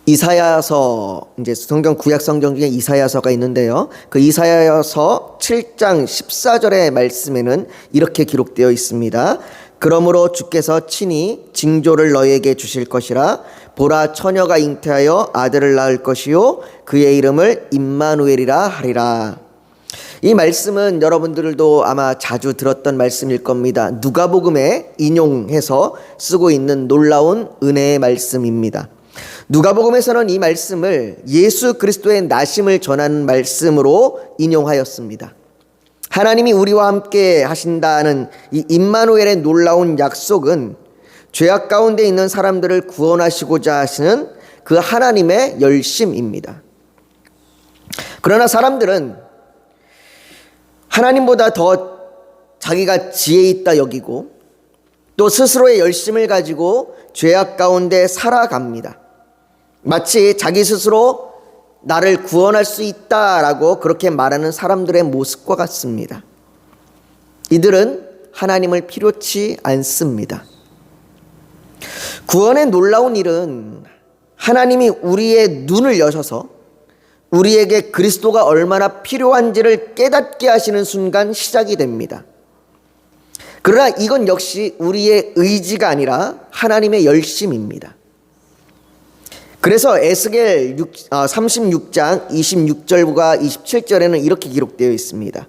이사야서, 이제 성경 구약 성경 중에 이사야서가 있는데요. 그 이사야서 7장 14절의 말씀에는 이렇게 기록되어 있습니다. 그러므로 주께서 친히 징조를 너희에게 주실 것이라. 보라, 처녀가 잉태하여 아들을 낳을 것이요 그의 이름을 임마누엘이라 하리라. 이 말씀은 여러분들도 아마 자주 들었던 말씀일 겁니다. 누가복음에 인용해서 쓰고 있는 놀라운 은혜의 말씀입니다. 누가복음에서는 이 말씀을 예수 그리스도의 나심을 전하는 말씀으로 인용하였습니다. 하나님이 우리와 함께 하신다는 이 임마누엘의 놀라운 약속은 죄악 가운데 있는 사람들을 구원하시고자 하시는 그 하나님의 열심입니다. 그러나 사람들은 하나님보다 더 자기가 지혜 있다 여기고 또 스스로의 열심을 가지고 죄악 가운데 살아갑니다. 마치 자기 스스로 나를 구원할 수 있다라고 그렇게 말하는 사람들의 모습과 같습니다. 이들은 하나님을 필요치 않습니다. 구원의 놀라운 일은 하나님이 우리의 눈을 여셔서 우리에게 그리스도가 얼마나 필요한지를 깨닫게 하시는 순간 시작이 됩니다. 그러나 이건 역시 우리의 의지가 아니라 하나님의 열심입니다. 그래서 에스겔 36장 26절과 27절에는 이렇게 기록되어 있습니다.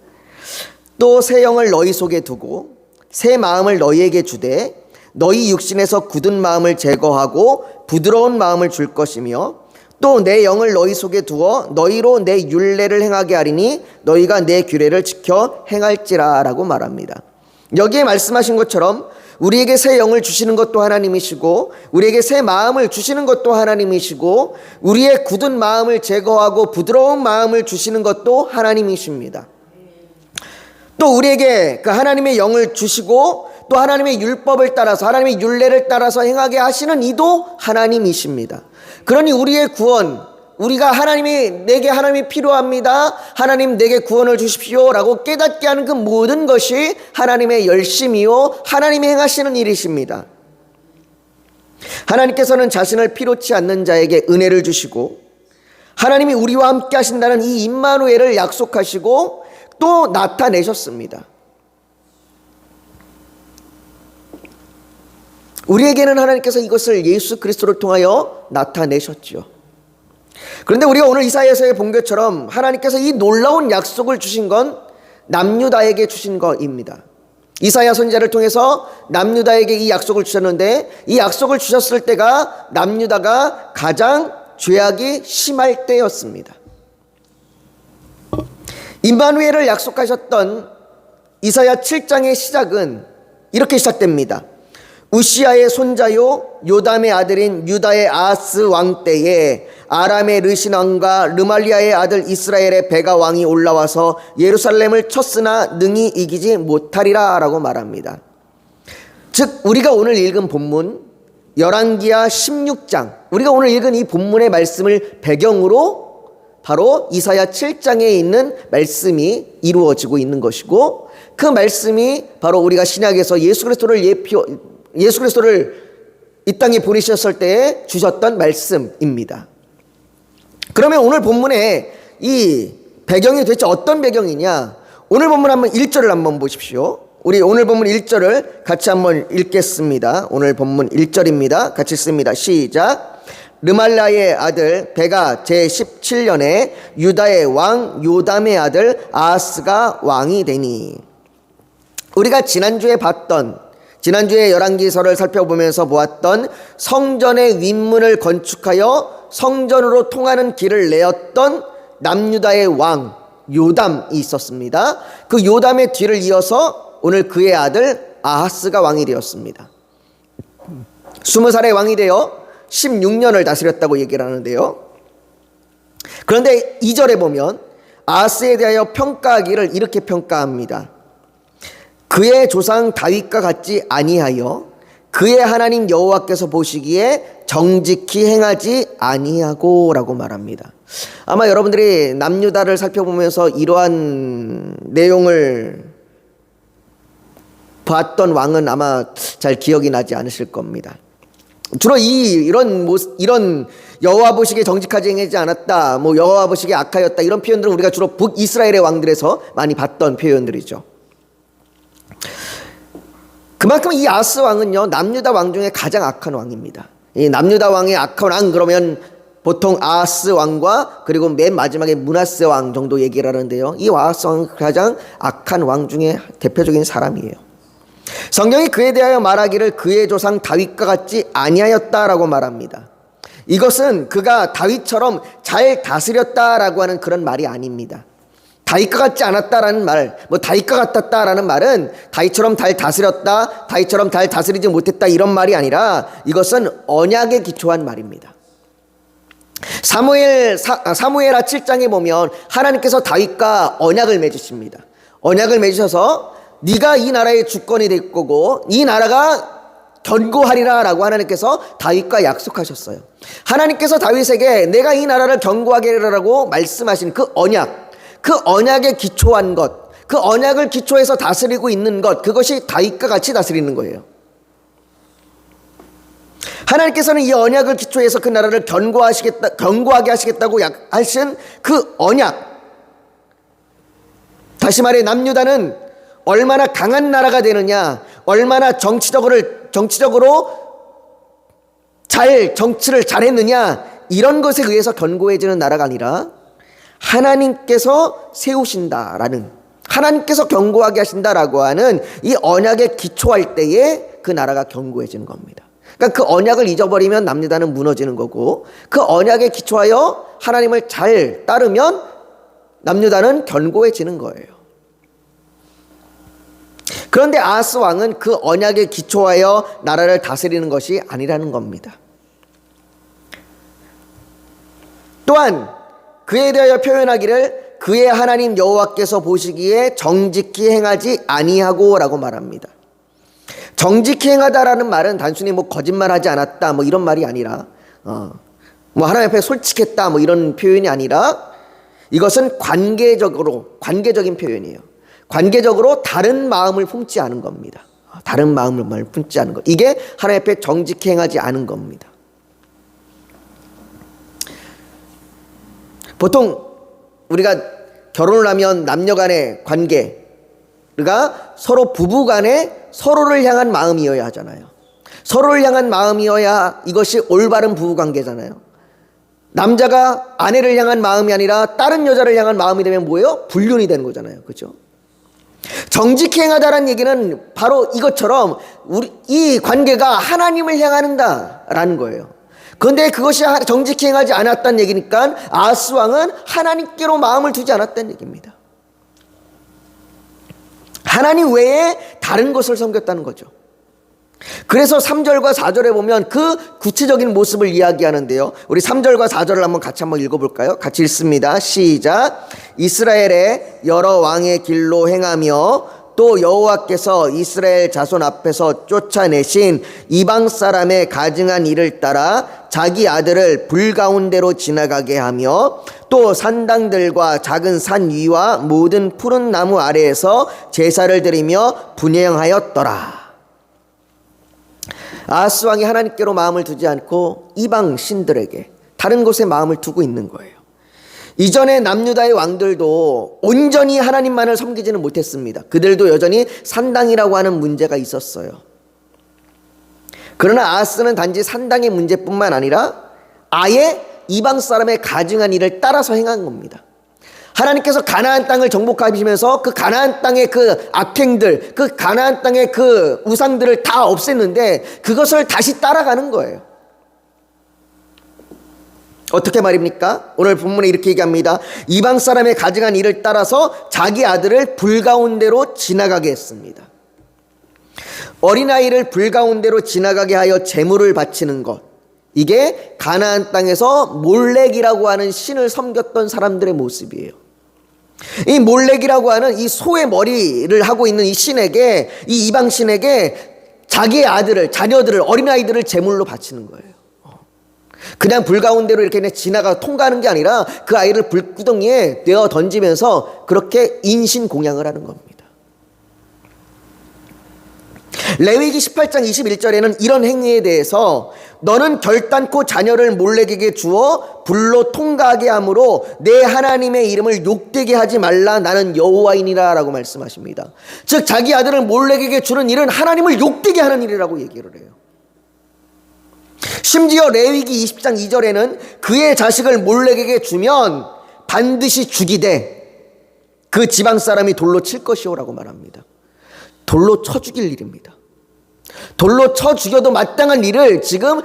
또 새 영을 너희 속에 두고 새 마음을 너희에게 주되 너희 육신에서 굳은 마음을 제거하고 부드러운 마음을 줄 것이며 또 내 영을 너희 속에 두어 너희로 내 율례를 행하게 하리니 너희가 내 규례를 지켜 행할지라 라고 말합니다. 여기에 말씀하신 것처럼 우리에게 새 영을 주시는 것도 하나님이시고 우리에게 새 마음을 주시는 것도 하나님이시고 우리의 굳은 마음을 제거하고 부드러운 마음을 주시는 것도 하나님이십니다. 또 우리에게 그 하나님의 영을 주시고 또 하나님의 율법을 따라서 하나님의 율례를 따라서 행하게 하시는 이도 하나님이십니다. 그러니 우리의 구원, 우리가 하나님이 필요합니다. 하나님 내게 구원을 주십시오 라고 깨닫게 하는 그 모든 것이 하나님의 열심이요 하나님이 행하시는 일이십니다. 하나님께서는 자신을 필요치 않는 자에게 은혜를 주시고 하나님이 우리와 함께 하신다는 이 임마누엘을 약속하시고 또 나타내셨습니다. 우리에게는 하나님께서 이것을 예수 그리스도를 통하여 나타내셨죠. 그런데 우리가 오늘 이사야서에 본 것처럼 하나님께서 이 놀라운 약속을 주신 건 남유다에게 주신 것입니다. 이사야 선지자를 통해서 남유다에게 이 약속을 주셨는데 이 약속을 주셨을 때가 남유다가 가장 죄악이 심할 때였습니다. 임마누엘을 약속하셨던 이사야 7장의 시작은 이렇게 시작됩니다. 우시아의 손자요 요담의 아들인 유다의 아하스 왕 때에 아람의 르신 왕과 르말리아의 아들 이스라엘의 베가 왕이 올라와서 예루살렘을 쳤으나 능히 이기지 못하리라 라고 말합니다. 즉 우리가 오늘 읽은 본문 열왕기하 16장, 우리가 오늘 읽은 이 본문의 말씀을 배경으로 바로 이사야 7장에 있는 말씀이 이루어지고 있는 것이고 그 말씀이 바로 우리가 신약에서 예수 그리스도를 이 땅에 보내셨을 때에 주셨던 말씀입니다. 그러면 오늘 본문에 이 배경이 도대체 어떤 배경이냐? 오늘 본문 한번 1절을 한번 보십시오. 우리 오늘 본문 1절을 같이 한번 읽겠습니다. 오늘 본문 1절입니다. 같이 읽습니다. 시작. 르말라의 아들 베가 제17년에 유다의 왕 요담의 아들 아하스가 왕이 되니. 우리가 지난주에 열왕기서를 살펴보면서 보았던 성전의 윗문을 건축하여 성전으로 통하는 길을 내었던 남유다의 왕 요담이 있었습니다. 그 요담의 뒤를 이어서 오늘 그의 아들 아하스가 왕이 되었습니다. 20살의 왕이 되어 16년을 다스렸다고 얘기를 하는데요. 그런데 2절에 보면 아하스에 대하여 평가하기를 이렇게 평가합니다. 그의 조상 다윗과 같지 아니하여 그의 하나님 여호와께서 보시기에 정직히 행하지 아니하고 라고 말합니다. 아마 여러분들이 남유다를 살펴보면서 이러한 내용을 봤던 왕은 아마 잘 기억이 나지 않으실 겁니다. 주로 이런 여호와 보시기에 정직하지 행하지 않았다, 뭐 여호와 보시기에 악하였다, 이런 표현들은 우리가 주로 북이스라엘의 왕들에서 많이 봤던 표현들이죠. 그만큼 이 아하스 왕은요, 남유다 왕 중에 가장 악한 왕입니다. 이 남유다 왕의 악한 왕 그러면 보통 아하스 왕과 그리고 맨 마지막에 므낫세 왕 정도 얘기를 하는데요, 이 아하스 왕은 가장 악한 왕 중에 대표적인 사람이에요. 성경이 그에 대하여 말하기를 그의 조상 다윗과 같지 아니하였다라고 말합니다. 이것은 그가 다윗처럼 잘 다스렸다라고 하는 그런 말이 아닙니다. 다윗과 같지 않았다라는 말, 뭐 다윗과 같았다라는 말은 다윗처럼 잘 다스렸다, 다윗처럼 잘 다스리지 못했다, 이런 말이 아니라 이것은 언약에 기초한 말입니다. 사무엘하 7장에 보면 하나님께서 다윗과 언약을 맺으십니다. 언약을 맺으셔서 네가 이 나라의 주권이 될 거고 이 나라가 견고하리라 라고 하나님께서 다윗과 약속하셨어요. 하나님께서 다윗에게 내가 이 나라를 견고하게 하리라고 말씀하신 그 언약, 그 언약에 기초한 것, 그 언약을 기초해서 다스리고 있는 것, 그것이 다윗과 같이 다스리는 거예요. 하나님께서는 이 언약을 기초해서 그 나라를 견고하게 하시겠다고 하신 그 언약, 다시 말해 남유다는 얼마나 강한 나라가 되느냐, 얼마나 정치적으로 정치를 잘했느냐, 이런 것에 의해서 견고해지는 나라가 아니라 하나님께서 세우신다라는, 하나님께서 견고하게 하신다라고 하는 이 언약에 기초할 때에 그 나라가 견고해지는 겁니다. 그러니까 그 언약을 잊어버리면 남유다는 무너지는 거고, 그 언약에 기초하여 하나님을 잘 따르면 남유다는 견고해지는 거예요. 그런데 아하스 왕은 그 언약에 기초하여 나라를 다스리는 것이 아니라는 겁니다. 또한 그에 대하여 표현하기를 그의 하나님 여호와께서 보시기에 정직히 행하지 아니하고 라고 말합니다. 정직히 행하다라는 말은 단순히 뭐 거짓말하지 않았다 뭐 이런 말이 아니라 뭐 하나님 앞에 솔직했다 뭐 이런 표현이 아니라 이것은 관계적인 표현이에요. 관계적으로 다른 마음을 품지 않은 겁니다. 다른 마음을 품지 않은 것, 이게 하나님 앞에 정직히 행하지 않은 겁니다. 보통 우리가 결혼을 하면 남녀 간의 관계가 서로 부부 간에 서로를 향한 마음이어야 하잖아요. 서로를 향한 마음이어야 이것이 올바른 부부 관계잖아요. 남자가 아내를 향한 마음이 아니라 다른 여자를 향한 마음이 되면 뭐예요? 불륜이 되는 거잖아요. 그렇죠? 정직히 행하다라는 얘기는 바로 이것처럼 이 관계가 하나님을 향한다라는 거예요. 그런데 그것이 정직히 행하지 않았다는 얘기니까 아하스 왕은 하나님께로 마음을 두지 않았다는 얘기입니다. 하나님 외에 다른 것을 섬겼다는 거죠. 그래서 3절과 4절에 보면 그 구체적인 모습을 이야기하는데요, 우리 3절과 4절을 같이 한번 읽어볼까요? 같이 읽습니다. 시작. 이스라엘의 여러 왕의 길로 행하며 또 여호와께서 이스라엘 자손 앞에서 쫓아내신 이방 사람의 가증한 일을 따라 자기 아들을 불 가운데로 지나가게 하며 또 산당들과 작은 산 위와 모든 푸른 나무 아래에서 제사를 드리며 분향하였더라. 아하스 왕이 하나님께로 마음을 두지 않고 이방 신들에게 다른 곳에 마음을 두고 있는 거예요. 이전에 남유다의 왕들도 온전히 하나님만을 섬기지는 못했습니다. 그들도 여전히 산당이라고 하는 문제가 있었어요. 그러나 아하스는 단지 산당의 문제뿐만 아니라 아예 이방 사람의 가증한 일을 따라서 행한 겁니다. 하나님께서 가나안 땅을 정복하시면서 그 가나안 땅의 그 악행들, 그 가나안 땅의 그 우상들을 다 없앴는데 그것을 다시 따라가는 거예요. 어떻게 말입니까? 오늘 본문에 이렇게 얘기합니다. 이방 사람의 가증한 일을 따라서 자기 아들을 불 가운데로 지나가게 했습니다. 어린아이를 불 가운데로 지나가게 하여 제물을 바치는 것, 이게 가나안 땅에서 몰렉이라고 하는 신을 섬겼던 사람들의 모습이에요. 이 몰렉이라고 하는 이 소의 머리를 하고 있는 이 신에게, 이 이방 신에게 자기의 아들을, 자녀들을, 어린아이들을 제물로 바치는 거예요. 그냥 불 가운데로 이렇게 통과하는 게 아니라 그 아이를 불구덩이에 뇌어 던지면서 그렇게 인신 공양을 하는 겁니다. 레위기 18장 21절에는 이런 행위에 대해서 너는 결단코 자녀를 몰렉에게 주어 불로 통과하게 함으로 내 하나님의 이름을 욕되게 하지 말라. 나는 여호와이니라 라고 말씀하십니다. 즉 자기 아들을 몰렉에게 주는 일은 하나님을 욕되게 하는 일이라고 얘기를 해요. 심지어 레위기 20장 2절에는 그의 자식을 몰렉에게 주면 반드시 죽이되 그 지방 사람이 돌로 칠 것이오 라고 말합니다. 돌로 쳐 죽일 일입니다. 돌로 쳐 죽여도 마땅한 일을 지금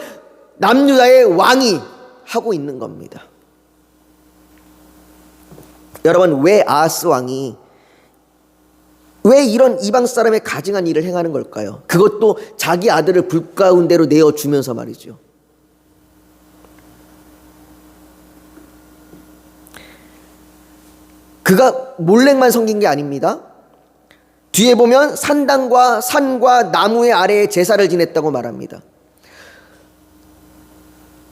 남유다의 왕이 하고 있는 겁니다. 여러분, 왜 아하스 왕이 왜 이런 이방 사람의 가증한 일을 행하는 걸까요? 그것도 자기 아들을 불 가운데로 내어주면서 말이죠. 그가 몰렉만 섬긴 게 아닙니다. 뒤에 보면 산당과 산과 나무의 아래에 제사를 지냈다고 말합니다.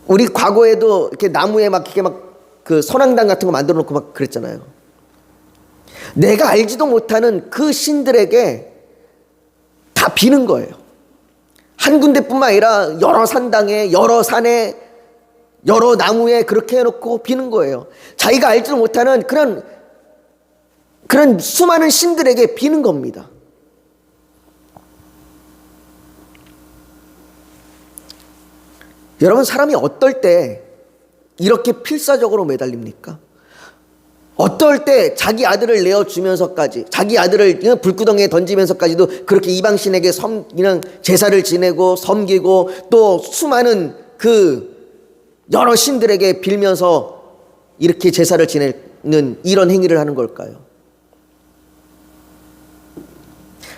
우리 과거에도 이렇게 나무에 막 이렇게 막 그 선앙당 같은 거 만들어 놓고 막 그랬잖아요. 내가 알지도 못하는 그 신들에게 다 비는 거예요. 한 군데뿐만 아니라 여러 산당에, 여러 산에, 여러 나무에 그렇게 해놓고 비는 거예요. 자기가 알지도 못하는 그런 수많은 신들에게 비는 겁니다. 여러분, 사람이 어떨 때 이렇게 필사적으로 매달립니까? 어떨 때 자기 아들을 내어주면서까지, 자기 아들을 불구덩이에 던지면서까지도 그렇게 이방신에게 그냥 제사를 지내고 섬기고 또 수많은 그 여러 신들에게 빌면서 이렇게 제사를 지내는 이런 행위를 하는 걸까요?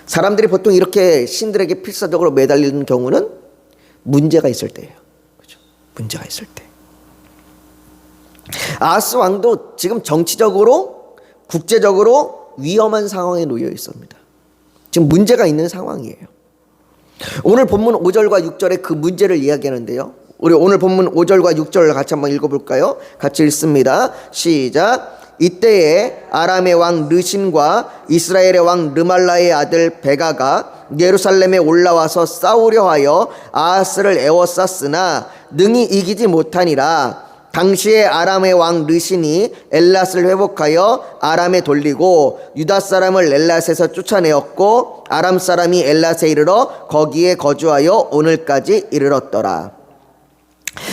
사람들이 보통 이렇게 신들에게 필사적으로 매달리는 경우는 문제가 있을 때예요. 그렇죠? 문제가 있을 때. 아하스 왕도 지금 정치적으로, 국제적으로 위험한 상황에 놓여 있습니다. 지금 문제가 있는 상황이에요. 오늘 본문 5절과 6절에 그 문제를 이야기하는데요. 우리 오늘 본문 5절과 6절을 같이 한번 읽어볼까요? 같이 읽습니다. 시작. 이때에 아람의 왕 르신과 이스라엘의 왕 르말라의 아들 베가가 예루살렘에 올라와서 싸우려 하여 아하스를 에워쌌으나 능히 이기지 못하니라. 당시에 아람의 왕 르신이 엘랏을 회복하여 아람에 돌리고 유다 사람을 엘랏에서 쫓아내었고 아람 사람이 엘랏에 이르러 거기에 거주하여 오늘까지 이르렀더라.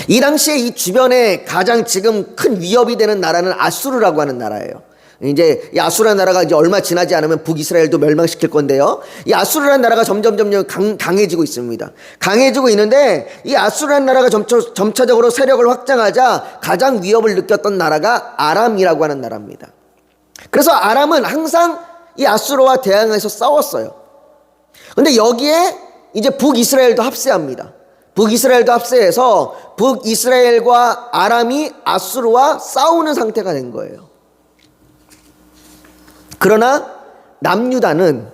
이 당시에 이 주변에 가장 지금 큰 위협이 되는 나라는 아수르라고 하는 나라예요. 이제 이 아수르라는 나라가 이제 얼마 지나지 않으면 북이스라엘도 멸망시킬 건데요. 이 아수르라는 나라가 점점 강해지고 있습니다. 강해지고 있는데 이 아수르라는 나라가 점차적으로 세력을 확장하자 가장 위협을 느꼈던 나라가 아람이라고 하는 나라입니다. 그래서 아람은 항상 이 아수르와 대항해서 싸웠어요. 근데 여기에 이제 북이스라엘도 합세합니다. 북이스라엘도 합세해서 북이스라엘과 아람이 아수르와 싸우는 상태가 된 거예요. 그러나 남유다만은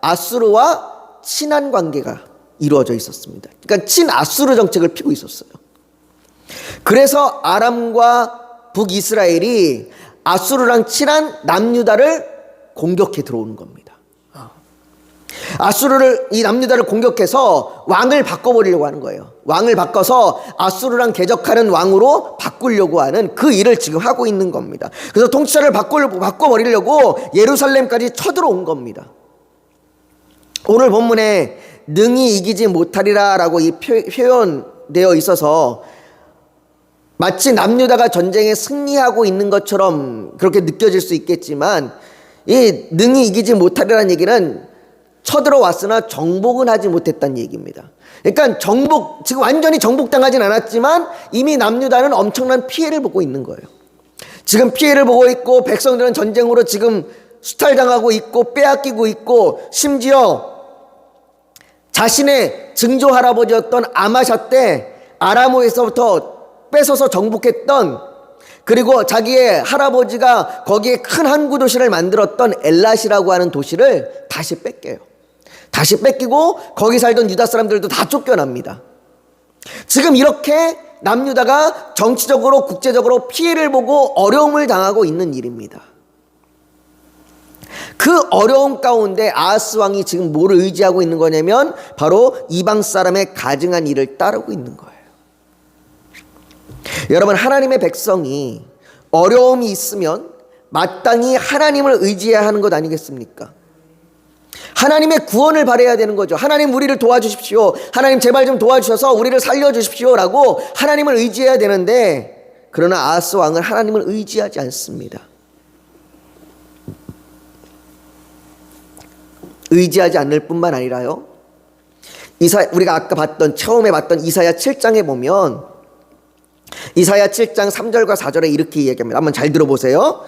아수르와 친한 관계가 이루어져 있었습니다. 그러니까 친아수르 정책을 피고 있었어요. 그래서 아람과 북이스라엘이 아수르랑 친한 남유다를 공격해 들어오는 겁니다. 이 남유다를 공격해서 왕을 바꿔버리려고 하는 거예요. 왕을 바꿔서 아수르랑 대적하는 왕으로 바꾸려고 하는 그 일을 지금 하고 있는 겁니다. 그래서 통치자를 바꿔버리려고 예루살렘까지 쳐들어온 겁니다. 오늘 본문에 능히 이기지 못하리라 라고 이 표현되어 있어서 마치 남유다가 전쟁에 승리하고 있는 것처럼 그렇게 느껴질 수 있겠지만 이 능히 이기지 못하리라는 얘기는 쳐들어왔으나 정복은 하지 못했다는 얘기입니다. 그러니까 지금 완전히 정복당하진 않았지만 이미 남유다는 엄청난 피해를 보고 있는 거예요. 지금 피해를 보고 있고 백성들은 전쟁으로 지금 수탈당하고 있고 빼앗기고 있고 심지어 자신의 증조 할아버지였던 아마샤 때 아람에서부터 뺏어서 정복했던 그리고 자기의 할아버지가 거기에 큰 항구 도시를 만들었던 엘랏이라고 하는 도시를 다시 뺏겨요. 다시 뺏기고 거기 살던 유다 사람들도 다 쫓겨납니다. 지금 이렇게 남유다가 정치적으로 국제적으로 피해를 보고 어려움을 당하고 있는 일입니다. 그 어려움 가운데 아하스 왕이 지금 뭐를 의지하고 있는 거냐면 바로 이방 사람의 가증한 일을 따르고 있는 거예요. 여러분, 하나님의 백성이 어려움이 있으면 마땅히 하나님을 의지해야 하는 것 아니겠습니까? 하나님의 구원을 바라야 되는 거죠. 하나님, 우리를 도와주십시오. 하나님, 제발 좀 도와주셔서 우리를 살려주십시오 라고 하나님을 의지해야 되는데, 그러나 아하스 왕은 하나님을 의지하지 않습니다. 의지하지 않을 뿐만 아니라요, 우리가 아까 처음에 봤던 이사야 7장에 보면, 이사야 7장 3절과 4절에 이렇게 얘기합니다. 한번 잘 들어보세요.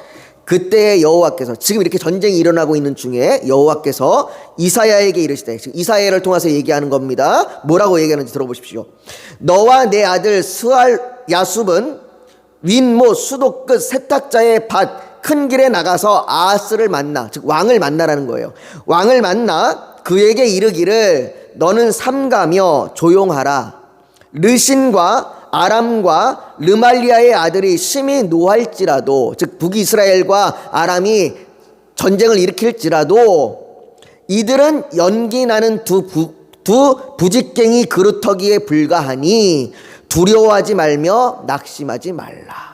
그때 여호와께서, 지금 이렇게 전쟁이 일어나고 있는 중에 여호와께서 이사야에게 이르시되, 이사야를 통해서 얘기하는 겁니다. 뭐라고 얘기하는지 들어보십시오. 너와 내 아들 스알 야숲은 윗못 수도 끝 세탁자의 밭 큰 길에 나가서 아하스를 만나, 즉 왕을 만나라는 거예요. 왕을 만나 그에게 이르기를 너는 삼가며 조용하라. 르신과 아람과 르말리아의 아들이 심히 노할지라도, 즉 북이스라엘과 아람이 전쟁을 일으킬지라도 이들은 연기 나는 두 부직갱이 그루터기에 불과하니 두려워하지 말며 낙심하지 말라.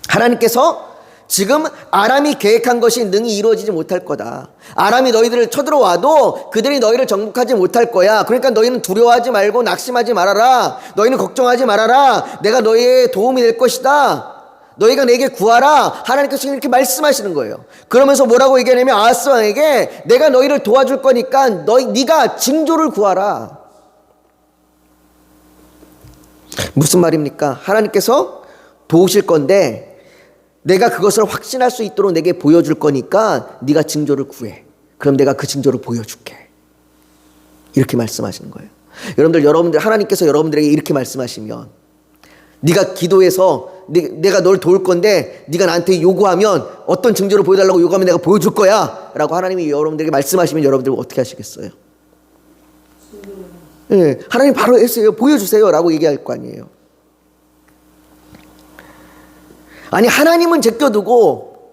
하나님께서 지금 아람이 계획한 것이 능히 이루어지지 못할 거다. 아람이 너희들을 쳐들어와도 그들이 너희를 정복하지 못할 거야. 그러니까 너희는 두려워하지 말고 낙심하지 말아라. 너희는 걱정하지 말아라. 내가 너희의 도움이 될 것이다. 너희가 내게 구하라. 하나님께서 이렇게 말씀하시는 거예요. 그러면서 뭐라고 얘기하냐면 아하스 왕에게 내가 너희를 도와줄 거니까 네가 징조를 구하라. 무슨 말입니까? 하나님께서 도우실 건데 내가 그것을 확신할 수 있도록 내게 보여줄 거니까 네가 징조를 구해. 그럼 내가 그 징조를 보여줄게. 이렇게 말씀하시는 거예요. 여러분들 하나님께서 여러분들에게 이렇게 말씀하시면, 네가 기도해서 내가 널 도울 건데 네가 나한테 요구하면, 어떤 징조를 보여달라고 요구하면 내가 보여줄 거야 라고 하나님이 여러분들에게 말씀하시면 여러분들 어떻게 하시겠어요? 네, 하나님 바로 했어요. 보여주세요 라고 얘기할 거 아니에요. 아니, 하나님은 제껴두고,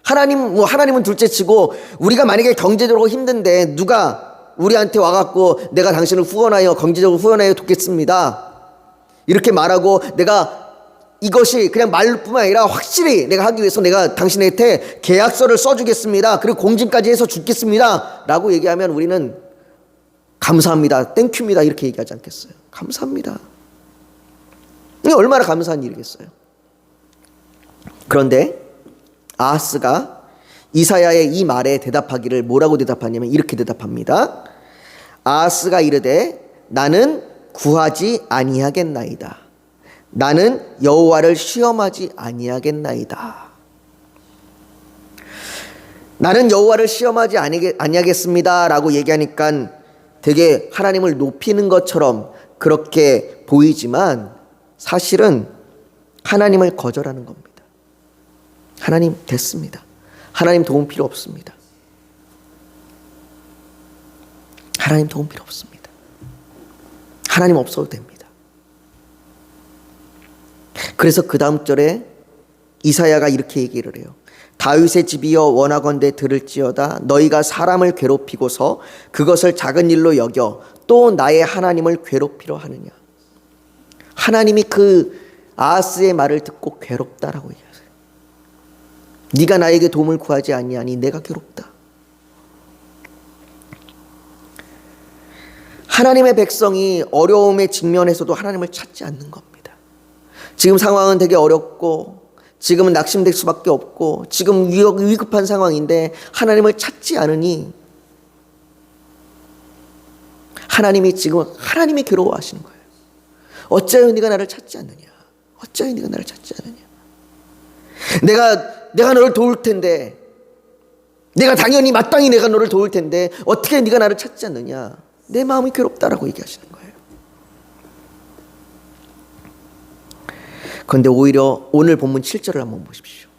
하나님은 둘째치고, 우리가 만약에 경제적으로 힘든데 누가 우리한테 와갖고 내가 당신을 경제적으로 후원하여 돕겠습니다 이렇게 말하고, 내가 이것이 그냥 말뿐만 아니라 확실히 내가 하기 위해서 내가 당신한테 계약서를 써주겠습니다, 그리고 공증까지 해서 주겠습니다 라고 얘기하면 우리는 감사합니다, 땡큐입니다 이렇게 얘기하지 않겠어요? 감사합니다. 이게 얼마나 감사한 일이겠어요? 그런데 아하스가 이사야의 이 말에 대답하기를 뭐라고 대답하냐면 이렇게 대답합니다. 아하스가 이르되 나는 구하지 아니하겠나이다. 나는 여호와를 시험하지 아니하겠나이다. 나는 여호와를 시험하지 아니하겠습니다 라고 얘기하니까 되게 하나님을 높이는 것처럼 그렇게 보이지만 사실은 하나님을 거절하는 겁니다. 하나님 됐습니다. 하나님 도움 필요 없습니다. 하나님 도움 필요 없습니다. 하나님 없어도 됩니다. 그래서 그 다음 절에 이사야가 이렇게 얘기를 해요. 다윗의 집이여 원하건대 들을지어다. 너희가 사람을 괴롭히고서 그것을 작은 일로 여겨 또 나의 하나님을 괴롭히려 하느냐. 하나님이 그 아하스의 말을 듣고 괴롭다라고 얘기해요. 네가 나에게 도움을 구하지 아니하니 내가 괴롭다. 하나님의 백성이 어려움에 직면해서도 하나님을 찾지 않는 겁니다. 지금 상황은 되게 어렵고 지금은 낙심될 수밖에 없고 지금 위급한 상황인데 하나님을 찾지 않으니 하나님이 괴로워하시는 거예요. 어찌하여 네가 나를 찾지 않느냐. 어찌하여 네가 나를 찾지 않느냐. 내가 너를 도울 텐데, 내가 당연히 마땅히 내가 너를 도울 텐데 어떻게 네가 나를 찾지 않느냐. 내 마음이 괴롭다라고 얘기하시는 거예요. 그런데 오히려 오늘 본문 7절을 한번 보십시오.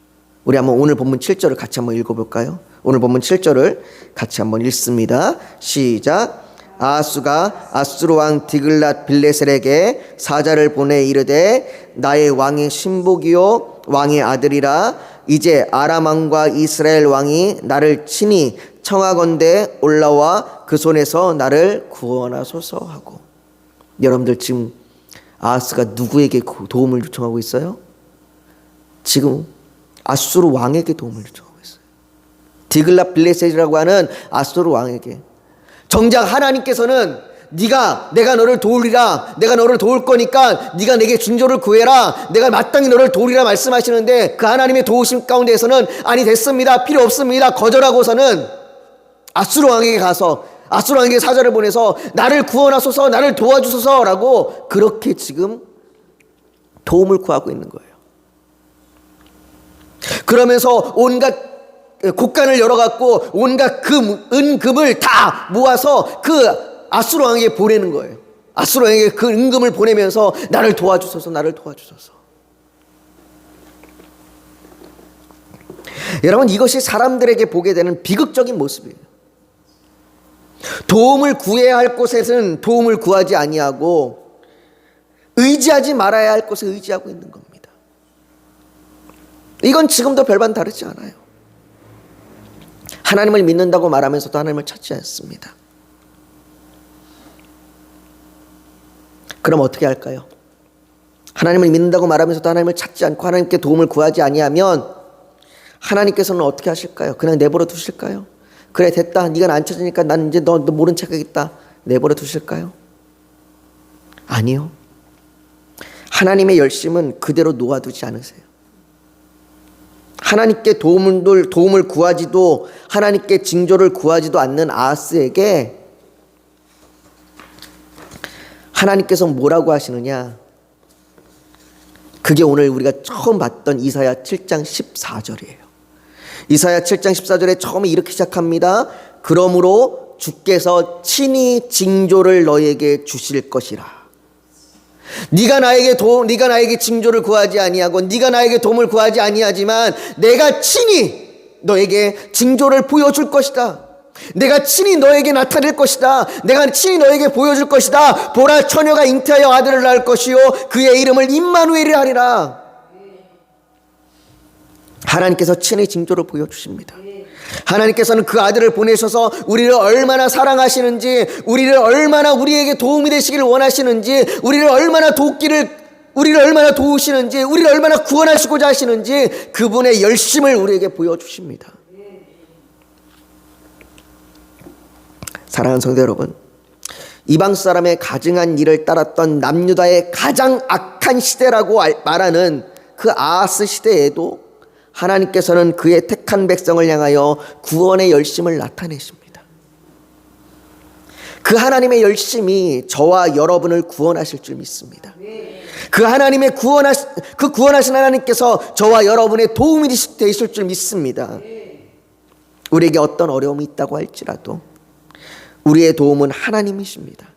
우리 한번 오늘 본문 7절을 같이 한번 읽어볼까요? 오늘 본문 7절을 같이 한번 읽습니다. 시작. 아하스가 아수르 왕 디글랏 빌레셀에게 사자를 보내 이르되 나의 왕의 신복이요 왕의 아들이라 이제 아람 왕과 이스라엘 왕이 나를 친히 청하건대 올라와 그 손에서 나를 구원하소서 하고. 여러분들 지금 아하스가 누구에게 도움을 요청하고 있어요? 지금 아수르 왕에게 도움을 요청하고 있어요. 디글랏빌레셋이라고 하는 아수르 왕에게. 정작 하나님께서는 내가 너를 도우리라, 내가 너를 도울 거니까 네가 내게 징조를 구해라, 내가 마땅히 너를 도우리라 말씀하시는데, 그 하나님의 도우심 가운데에서는 아니 됐습니다, 필요 없습니다 거절하고서는 아수르 왕에게 가서 아수르 왕에게 사자를 보내서 나를 구원하소서, 나를 도와주소서라고 그렇게 지금 도움을 구하고 있는 거예요. 그러면서 온갖 곡간을 열어갖고 온갖 은금을 다 모아서 그 아수르 왕에게 보내는 거예요. 아수르 왕에게 그 은금을 보내면서 나를 도와주소서, 나를 도와주소서. 여러분, 이것이 사람들에게 보게 되는 비극적인 모습이에요. 도움을 구해야 할 곳에서는 도움을 구하지 아니하고 의지하지 말아야 할 곳에 의지하고 있는 겁니다. 이건 지금도 별반 다르지 않아요. 하나님을 믿는다고 말하면서도 하나님을 찾지 않습니다. 그럼 어떻게 할까요? 하나님을 믿는다고 말하면서도 하나님을 찾지 않고 하나님께 도움을 구하지 아니하면 하나님께서는 어떻게 하실까요? 그냥 내버려 두실까요? 그래 됐다, 네가 안 찾으니까 난 이제 너 모른 척 하겠다, 내버려 두실까요? 아니요. 하나님의 열심은 그대로 놓아두지 않으세요. 하나님께 도움을 구하지도, 하나님께 징조를 구하지도 않는 아하스에게 하나님께서 뭐라고 하시느냐? 그게 오늘 우리가 처음 봤던 이사야 7장 14절이에요. 이사야 7장 14절에 처음에 이렇게 시작합니다. 그러므로 주께서 친히 징조를 너에게 주실 것이라. 네가 나에게 징조를 구하지 아니하고 네가 나에게 도움을 구하지 아니하지만 내가 친히 너에게 징조를 보여줄 것이다. 내가 친히 너에게 나타낼 것이다. 내가 친히 너에게 보여줄 것이다. 보라, 처녀가 잉태하여 아들을 낳을 것이요 그의 이름을 임마누엘이라 하리라. 하나님께서 친히 징조를 보여주십니다. 하나님께서는 그 아들을 보내셔서 우리를 얼마나 사랑하시는지, 우리를 얼마나 우리에게 도움이 되시기를 원하시는지, 우리를 얼마나 도우시는지, 우리를 얼마나 구원하시고자 하시는지 그분의 열심을 우리에게 보여주십니다. 사랑하는 성도 여러분, 이방 사람의 가증한 일을 따랐던 남유다의 가장 악한 시대라고 말하는 그 아하스 시대에도 하나님께서는 그의 택한 백성을 향하여 구원의 열심을 나타내십니다. 그 하나님의 열심이 저와 여러분을 구원하실 줄 믿습니다. 그 하나님의 구원하신 하나님께서 저와 여러분의 도움이 되실 줄 믿습니다. 우리에게 어떤 어려움이 있다고 할지라도 우리의 도움은 하나님이십니다.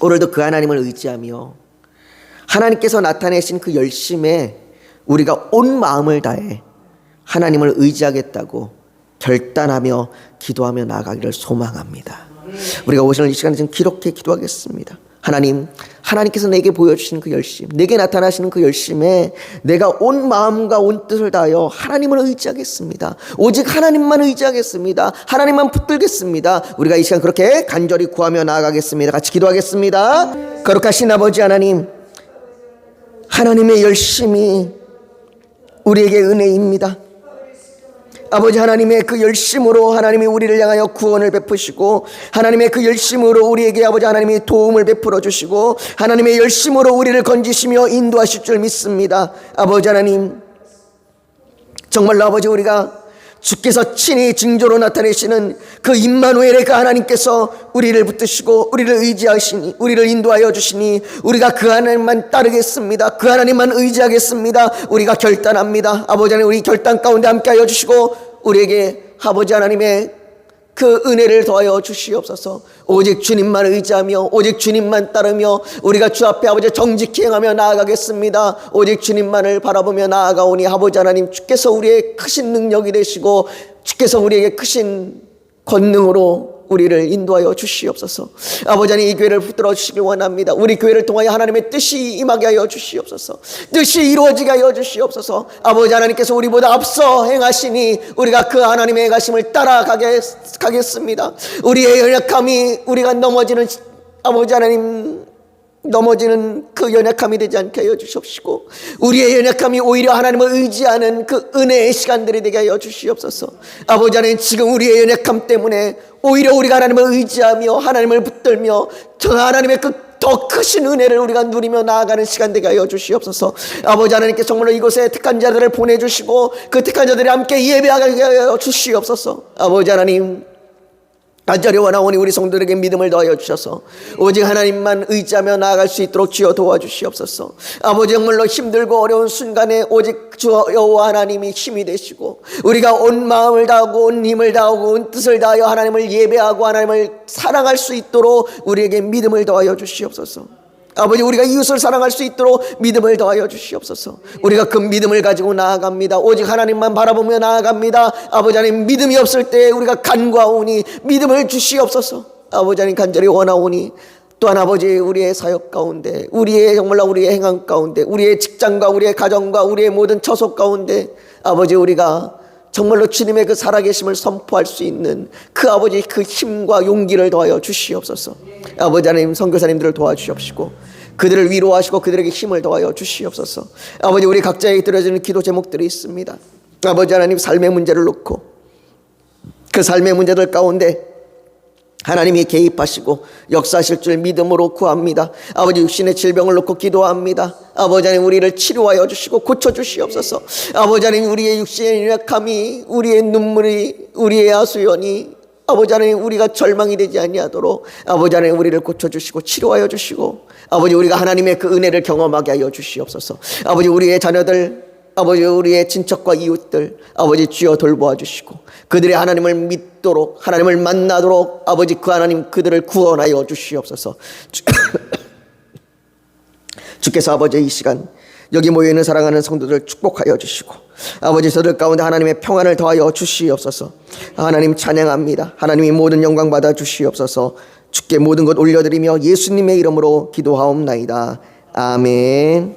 오늘도 그 하나님을 의지하며 하나님께서 나타내신 그 열심에 우리가 온 마음을 다해 하나님을 의지하겠다고 결단하며 기도하며 나아가기를 소망합니다. 우리가 오늘 이 시간에 지금 기록해 기도하겠습니다. 하나님께서 내게 보여주시는 그 열심, 내게 나타나시는 그 열심에 내가 온 마음과 온 뜻을 다하여 하나님을 의지하겠습니다. 오직 하나님만 의지하겠습니다. 하나님만 붙들겠습니다. 우리가 이 시간 그렇게 간절히 구하며 나아가겠습니다. 같이 기도하겠습니다. 거룩하신 아버지 하나님, 하나님의 열심이 우리에게 은혜입니다. 아버지 하나님의 그 열심으로 하나님이 우리를 향하여 구원을 베푸시고, 하나님의 그 열심으로 우리에게 아버지 하나님이 도움을 베풀어 주시고, 하나님의 열심으로 우리를 건지시며 인도하실 줄 믿습니다. 아버지 하나님, 정말로 아버지 우리가 주께서 친히 징조로 나타내시는 그 임마누엘의 그 하나님께서 우리를 붙드시고 우리를 의지하시니, 우리를 인도하여 주시니 우리가 그 하나님만 따르겠습니다. 그 하나님만 의지하겠습니다. 우리가 결단합니다. 아버지 하나님, 우리 결단 가운데 함께하여 주시고 우리에게 아버지 하나님의 그 은혜를 더하여 주시옵소서. 오직 주님만 의지하며 오직 주님만 따르며 우리가 주 앞에 아버지 정직히 행하며 나아가겠습니다. 오직 주님만을 바라보며 나아가오니 아버지 하나님, 주께서 우리의 크신 능력이 되시고 주께서 우리에게 크신 권능으로 우리를 인도하여 주시옵소서. 아버지 하나님, 이 교회를 붙들어 주시길 원합니다. 우리 교회를 통하여 하나님의 뜻이 임하게 하여 주시옵소서. 뜻이 이루어지게 하여 주시옵소서. 아버지 하나님께서 우리보다 앞서 행하시니 우리가 그 하나님의 행하심을 따라가겠습니다. 우리의 연약함이 우리가 넘어지는, 아버지 하나님, 넘어지는 그 연약함이 되지 않게 하여 주시옵시고, 우리의 연약함이 오히려 하나님을 의지하는 그 은혜의 시간들이 되게 하여 주시옵소서. 아버지 하나님, 지금 우리의 연약함 때문에 오히려 우리가 하나님을 의지하며 하나님을 붙들며 저 하나님의 그 더 크신 은혜를 우리가 누리며 나아가는 시간 되게 하여 주시옵소서. 아버지 하나님께 정말로 이곳에 택한 자들을 보내주시고 그 택한 자들이 함께 예배하게 하여 주시옵소서. 아버지 하나님, 간절히 원하오니 우리 성도들에게 믿음을 더하여 주셔서 오직 하나님만 의지하며 나아갈 수 있도록 주여 도와주시옵소서. 아버지, 정말로 힘들고 어려운 순간에 오직 주 여호와 하나님이 힘이 되시고 우리가 온 마음을 다하고 온 힘을 다하고 온 뜻을 다하여 하나님을 예배하고 하나님을 사랑할 수 있도록 우리에게 믿음을 더하여 주시옵소서. 아버지, 우리가 이웃을 사랑할 수 있도록 믿음을 더하여 주시옵소서. 우리가 그 믿음을 가지고 나아갑니다. 오직 하나님만 바라보며 나아갑니다. 아버지 하나님, 믿음이 없을 때 우리가 간과하오니 믿음을 주시옵소서. 아버지 하나님, 간절히 원하오니 또한 아버지, 우리의 사역 가운데, 우리의 정말로 우리의 행함 가운데, 우리의 직장과 우리의 가정과 우리의 모든 처속 가운데 아버지, 우리가 정말로 주님의 그 살아계심을 선포할 수 있는 그 아버지 그 힘과 용기를 더하여 주시옵소서. 아버지 하나님, 선교사님들을 도와주시옵시고 그들을 위로하시고 그들에게 힘을 더하여 주시옵소서. 아버지, 우리 각자에게 드려지는 기도 제목들이 있습니다. 아버지 하나님, 삶의 문제를 놓고 그 삶의 문제들 가운데 하나님이 개입하시고 역사하실 줄 믿음으로 구합니다. 아버지, 육신의 질병을 놓고 기도합니다. 아버지 하나님, 우리를 치료하여 주시고 고쳐주시옵소서. 아버지 하나님, 우리의 육신의 연약함이, 우리의 눈물이, 우리의 하소연이 아버지 하나님, 우리가 절망이 되지 아니하도록 아버지 하나님, 우리를 고쳐주시고 치료하여 주시고 아버지, 우리가 하나님의 그 은혜를 경험하게 하여 주시옵소서. 아버지, 우리의 자녀들, 아버지, 우리의 친척과 이웃들 아버지 주여 돌보아 주시고 그들의 하나님을 믿도록, 하나님을 만나도록 아버지 그 하나님 그들을 구원하여 주시옵소서. 주께서 아버지 이 시간 여기 모여있는 사랑하는 성도들 축복하여 주시고 아버지, 저들 가운데 하나님의 평안을 더하여 주시옵소서. 하나님 찬양합니다. 하나님이 모든 영광 받아 주시옵소서. 주께 모든 것 올려드리며 예수님의 이름으로 기도하옵나이다. 아멘.